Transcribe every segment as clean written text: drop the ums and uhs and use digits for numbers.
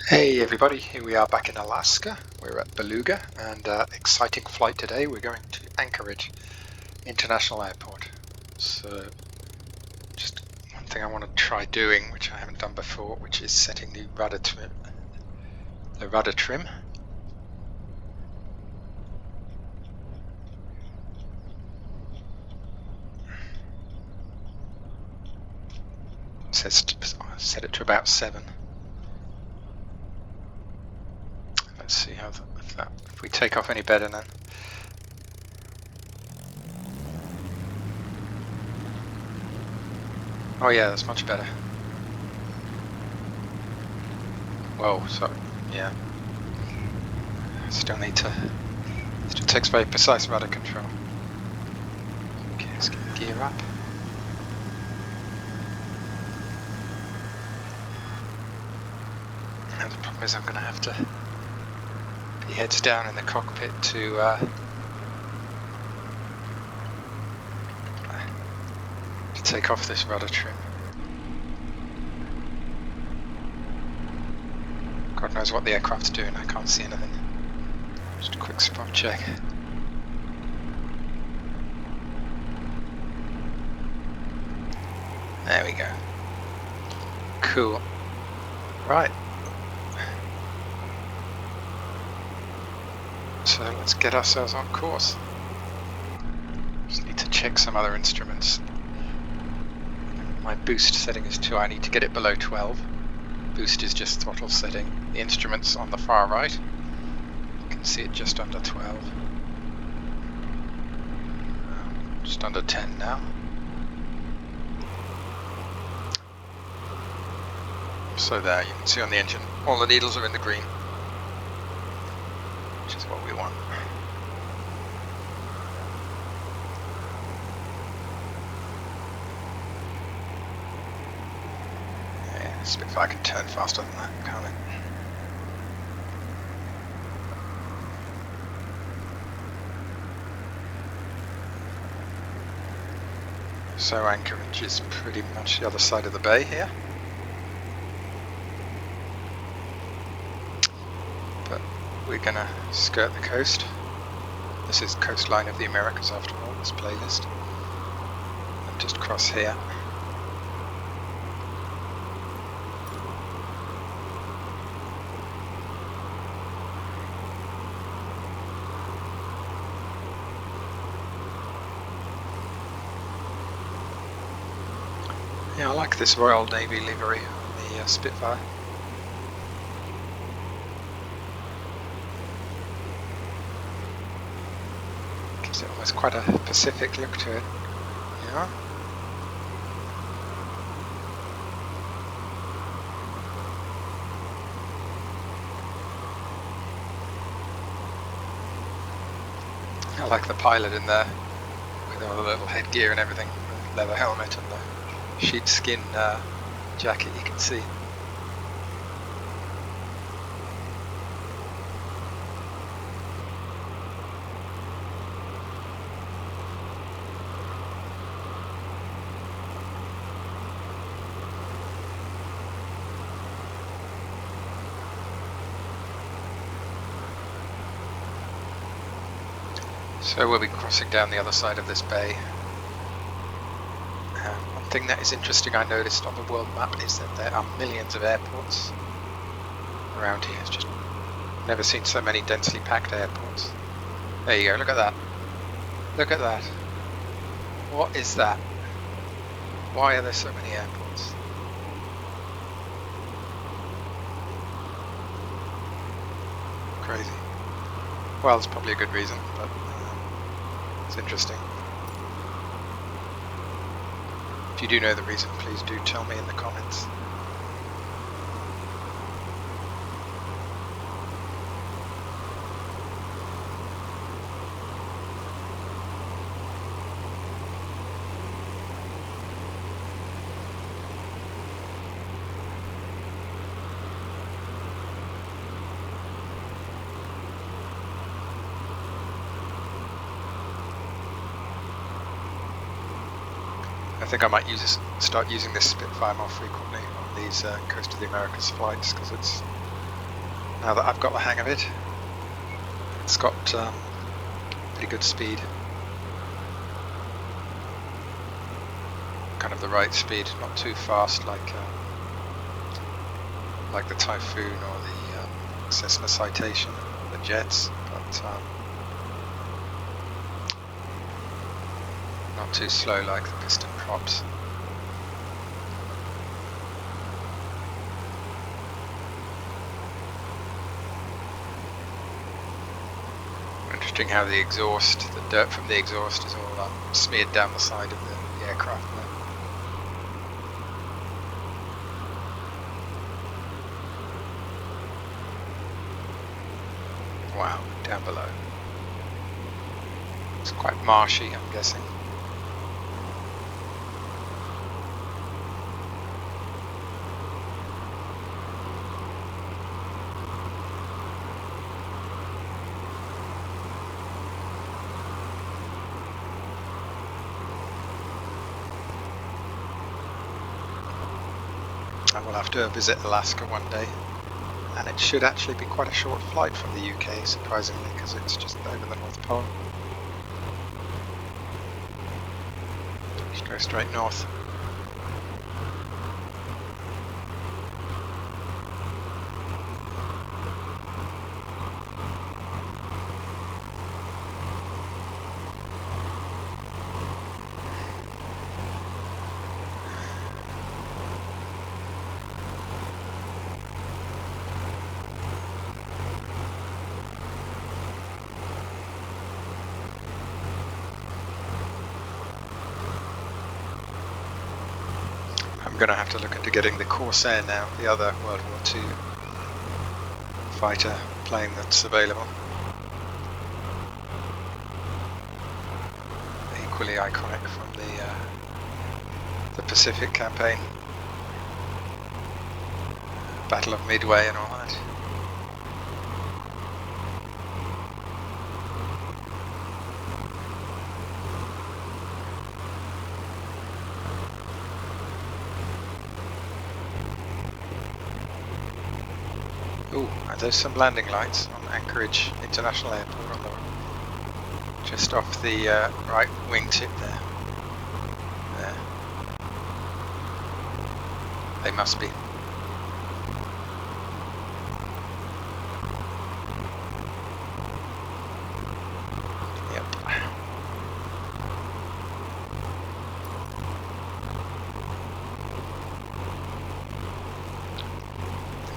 Hey everybody, here we are back in Alaska. We're at Beluga and exciting flight today. We're going to Anchorage International Airport. So just one thing I want to try doing, which I haven't done before, which is setting the rudder trim. Set it to about 7. Let's see how if we take off any better then. Oh yeah, that's much better. Whoa, sorry. Yeah. Still takes very precise rudder control. Okay, let's get the gear up. And the problem is I'm going to have to be heads down in the cockpit to take off this rudder trim. God knows what the aircraft's doing, I can't see anything. Just a quick spot check. There we go. Cool. Right. So let's get ourselves on course. Just need to check some other instruments. My boost setting is 2. I need to get it below 12. Boost is just throttle setting. The instruments on the far right. You can see it just under 12. Just under 10 now. So there, you can see on the engine, all the needles are in the green, which is what we want. Yeah, Spitfire can turn faster than that, can't it? So Anchorage is pretty much the other side of the bay here. But we're gonna skirt the coast. This is Coastline of the Americas after all, this playlist. And just cross here. Yeah, I like this Royal Navy livery on the Spitfire. Gives it almost quite a Pacific look to it. Yeah. I like the pilot in there with all the little headgear and everything, the leather helmet and the sheepskin jacket you can see. So we'll be crossing down the other side of this bay. One thing that is interesting I noticed on the world map is that there are millions of airports around here. It's just never seen so many densely packed airports. There you go, look at that. Look at that. What is that? Why are there so many airports? Crazy. Well, there's probably a good reason, but it's interesting. If you do know the reason, please do tell me in the comments. I think I might start using this Spitfire more frequently. these Coast of the Americas flights, because it's, now that I've got the hang of it, it's got pretty good speed. Kind of the right speed, not too fast like the Typhoon or the Cessna Citation, the jets, but not too slow like the piston props. Interesting how the exhaust, the dirt from the exhaust is all smeared down the side of the aircraft there. Wow, down below. It's quite marshy, I'm guessing. I will have to visit Alaska one day, and it should actually be quite a short flight from the UK, surprisingly, because it's just over the North Pole. Just go straight north. I'm going to have to look into getting the Corsair now, the other World War II fighter plane that's available. Equally iconic from the Pacific campaign, Battle of Midway and all that. Oh, and there's some landing lights on Anchorage International Airport on the, just off the right wingtip there. There. They must be. Yep.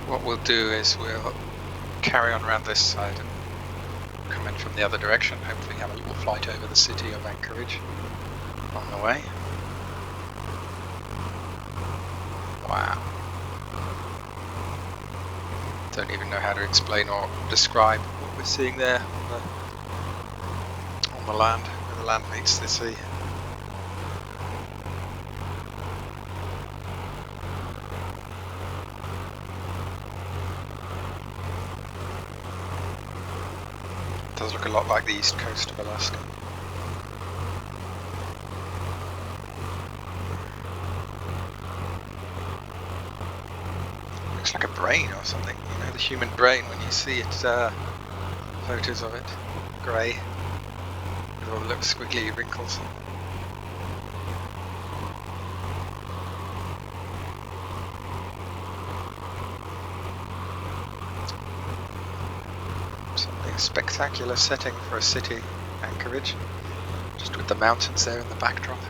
What we'll do is we'll carry on around this side and come in from the other direction, hopefully have a little flight over the city of Anchorage on the way. Wow. Don't even know how to explain or describe what we're seeing there on the land, where the land meets the sea. Does look a lot like the east coast of Alaska. Looks like a brain or something, you know, the human brain when you see it, photos of it, grey, with all the little squiggly wrinkles. A spectacular setting for a city, Anchorage, just with the mountains there in the backdrop.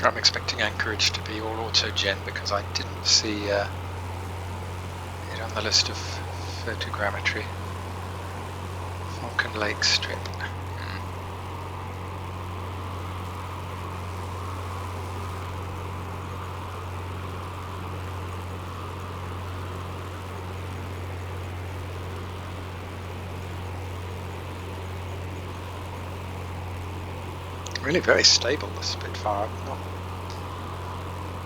I'm expecting Anchorage to be all auto-gen because I didn't see it on the list of photogrammetry. Falcon Lake Strip. Really very stable, the Spitfire. I've not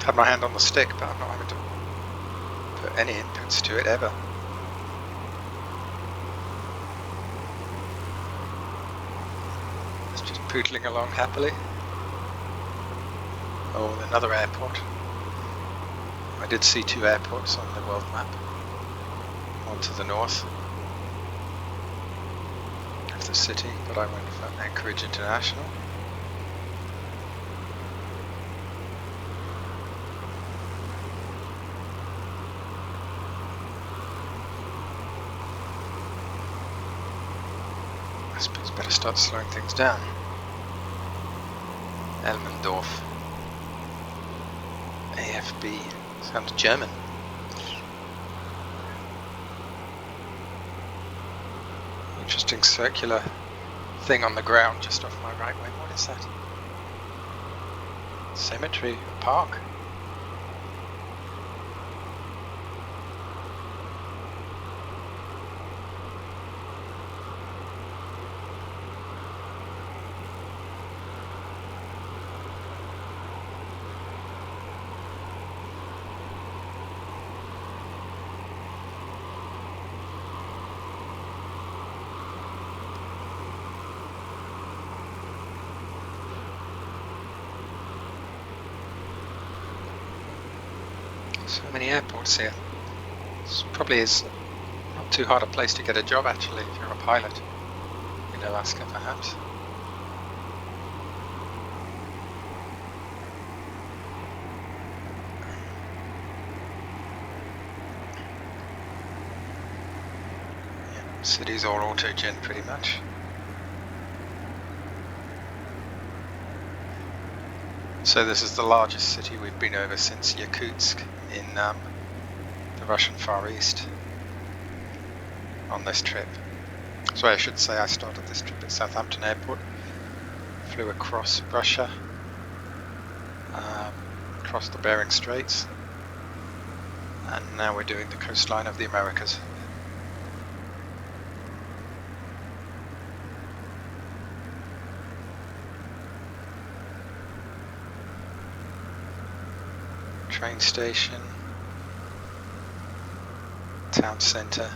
had my hand on the stick, but I'm not having to put any inputs to it ever. It's just pootling along happily. Oh, another airport. I did see two airports on the world map. One to the north of the city, but I went for Anchorage International. I suppose better start slowing things down. Elmendorf. AFB. Sounds German. Interesting circular thing on the ground just off my right wing. What is that? Cemetery park. So many airports here. This probably is not too hard a place to get a job actually if you're a pilot in Alaska perhaps. Yeah, city's all auto-gen pretty much. So this is the largest city we've been over since Yakutsk in the Russian Far East on this trip. So I should say I started this trip at Southampton Airport, flew across Russia, across the Bering Straits, and now we're doing the coastline of the Americas. Train station, town centre.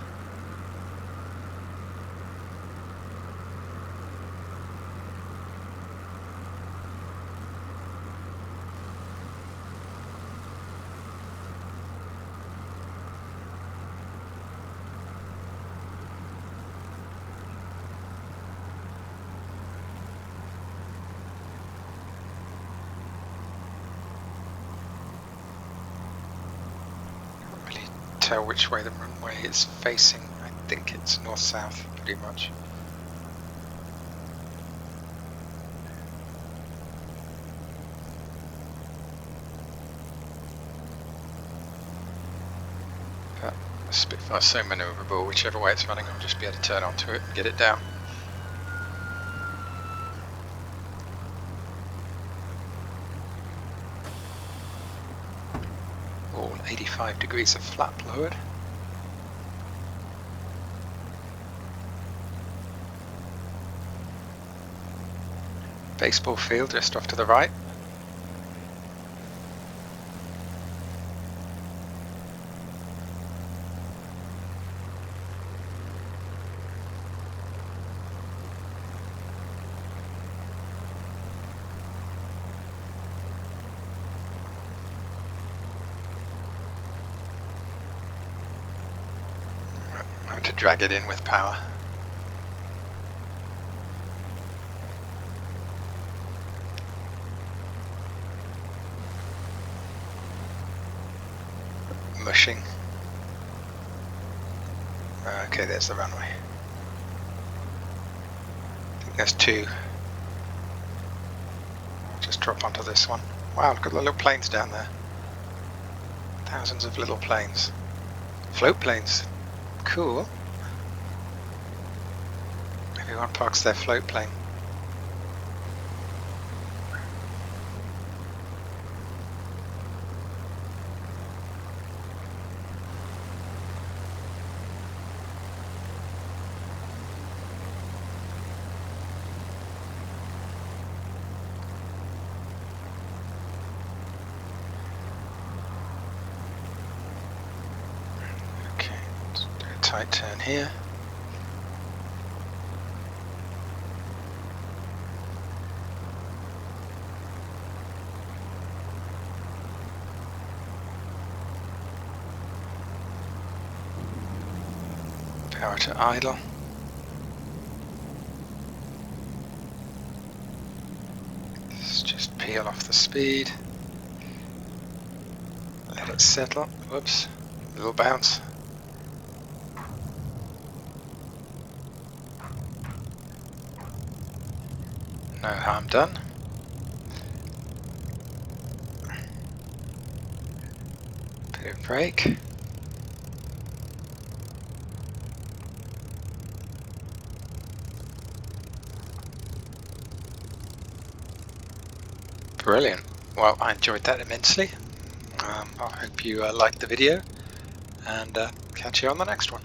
Tell which way the runway is facing. I think it's north-south pretty much. But the Spitfire's so manoeuvrable, whichever way it's running I'll just be able to turn onto it and get it down. All 85 degrees of flap lowered. Baseball field just off to the right. I'm to drag it in with power. Mushing. Okay, there's the runway. I think there's two. I'll just drop onto this one. Wow, look at the little planes down there. Thousands of little planes. Float planes. Cool. Everyone parks their float plane. Okay, let's do a tight turn here. Power to idle. Let's just peel off the speed. Let it settle. Whoops. Little bounce. No harm done. Bit of brake. Brilliant. Well, I enjoyed that immensely. I hope you liked the video, and catch you on the next one.